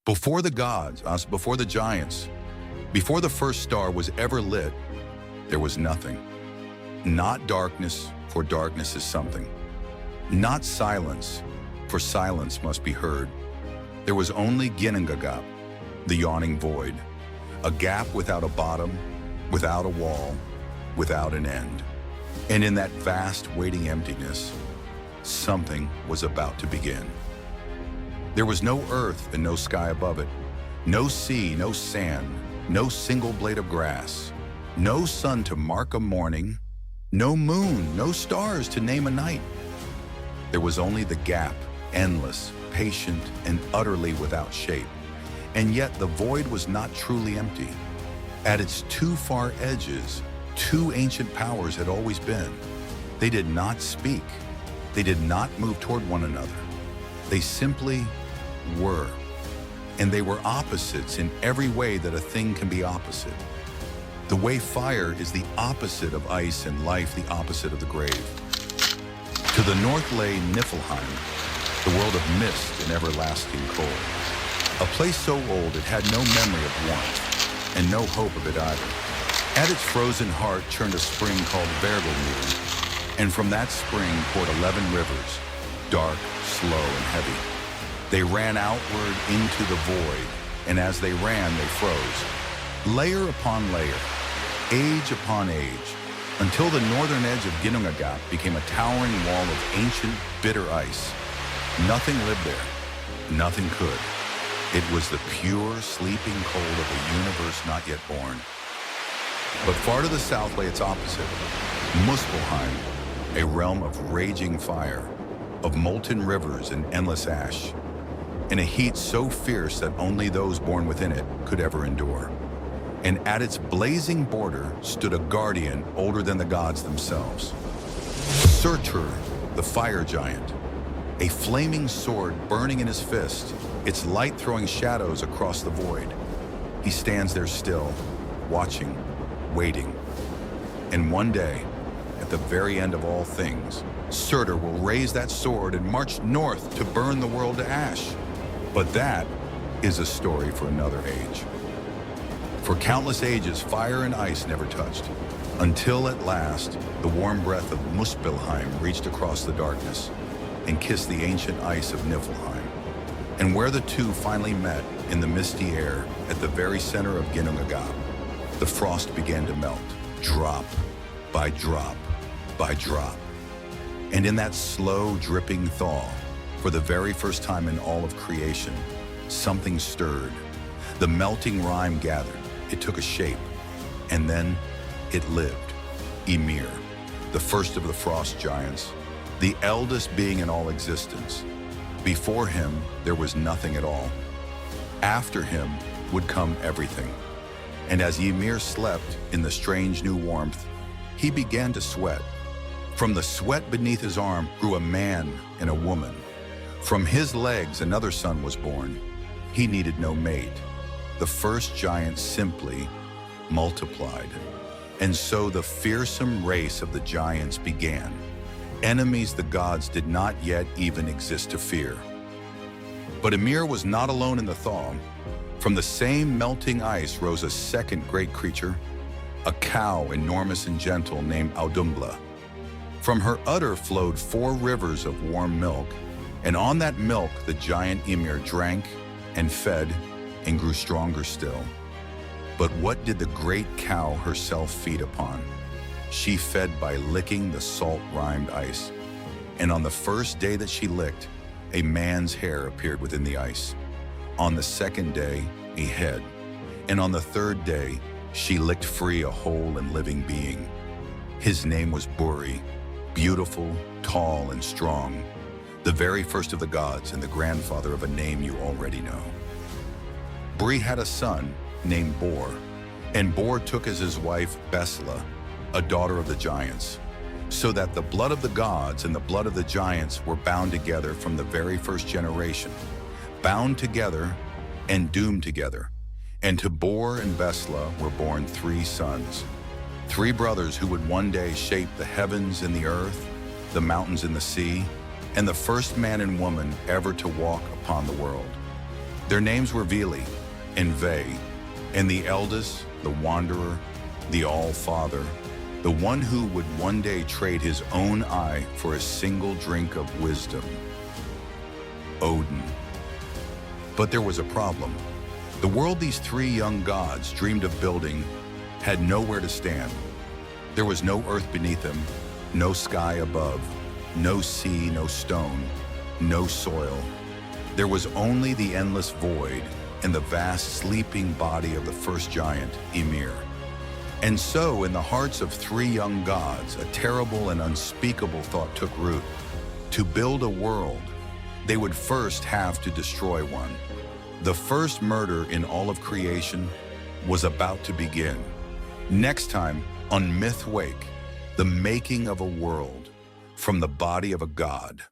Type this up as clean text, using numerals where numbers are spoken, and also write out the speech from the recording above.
Before the gods, before the giants, before the first star was ever lit, there was nothing. Not darkness, for darkness is something. Not silence, for silence must be heard. There was only Ginnungagap, the yawning void, a gap without a bottom, without a wall, without an end. And in that vast waiting emptiness, something was about to begin. There was no earth and no sky above it, no sea, no sand, no single blade of grass, no sun to mark a morning, no moon, no stars to name a night. There was only the gap, endless, patient, and utterly without shape. And yet the void was not truly empty. At its two far edges, two ancient powers had always been. They did not speak. They did not move toward one another. They simply were. And they were opposites in every way that a thing can be opposite. The way fire is the opposite of ice and life the opposite of the grave. To the north lay Niflheim, the world of mist and everlasting cold. A place so old it had no memory of warmth, and no hope of it either. At its frozen heart churned a spring called Ymir, and from that spring poured 11 rivers, dark, slow, and heavy. They ran outward into the void, and as they ran, they froze. Layer upon layer, age upon age, until the northern edge of Ginnungagap became a towering wall of ancient, bitter ice. Nothing lived there. Nothing could. It was the pure, sleeping cold of a universe not yet born. But far to the south lay its opposite, Muspelheim, a realm of raging fire, of molten rivers and endless ash, in a heat so fierce that only those born within it could ever endure. And at its blazing border stood a guardian older than the gods themselves. Surtr, the fire giant, a flaming sword burning in his fist, its light throwing shadows across the void. He stands there still, watching, waiting. And one day, at the very end of all things, Surtr will raise that sword and march north to burn the world to ash. But that is a story for another age. For countless ages, fire and ice never touched, until at last, the warm breath of Muspelheim reached across the darkness and kissed the ancient ice of Niflheim. And where the two finally met, in the misty air, at the very center of Ginnungagap, the frost began to melt, drop by drop by drop. And in that slow, dripping thaw, for the very first time in all of creation, something stirred. The melting rime gathered, it took a shape, and then it lived. Ymir, the first of the frost giants, the eldest being in all existence. Before him, there was nothing at all. After him would come everything. And as Ymir slept in the strange new warmth, he began to sweat. From the sweat beneath his arm grew a man and a woman. From his legs, another son was born. He needed no mate. The first giant simply multiplied. And so the fearsome race of the giants began. Enemies the gods did not yet even exist to fear. But Ymir was not alone in the thaw. From the same melting ice rose a second great creature, a cow enormous and gentle named Auðumbla. From her udder flowed 4 rivers of warm milk, and on that milk the giant Ymir drank and fed and grew stronger still. But what did the great cow herself feed upon? She fed by licking the salt-rimed ice. And on the first day that she licked, a man's hair appeared within the ice. On the second day, a head. And on the third day, she licked free a whole and living being. His name was Búri, beautiful, tall, and strong, the very first of the gods and the grandfather of a name you already know. Búri had a son named Bor, and Bor took as his wife Bestla, a daughter of the giants, so that the blood of the gods and the blood of the giants were bound together from the very first generation, bound together and doomed together. And to Bor and Bestla were born 3 sons, 3 brothers who would one day shape the heavens and the earth, the mountains and the sea, and the first man and woman ever to walk upon the world. Their names were Vili and Ve, and the eldest, the wanderer, the all-father, the one who would one day trade his own eye for a single drink of wisdom, Odin. But there was a problem. The world these three young gods dreamed of building had nowhere to stand. There was no earth beneath them, no sky above, no sea, no stone, no soil. There was only the endless void and the vast sleeping body of the first giant, Ymir. And so, in the hearts of three young gods, a terrible and unspeakable thought took root. To build a world, they would first have to destroy one. The first murder in all of creation was about to begin. Next time, on Myth Wake, the making of a world from the body of a god.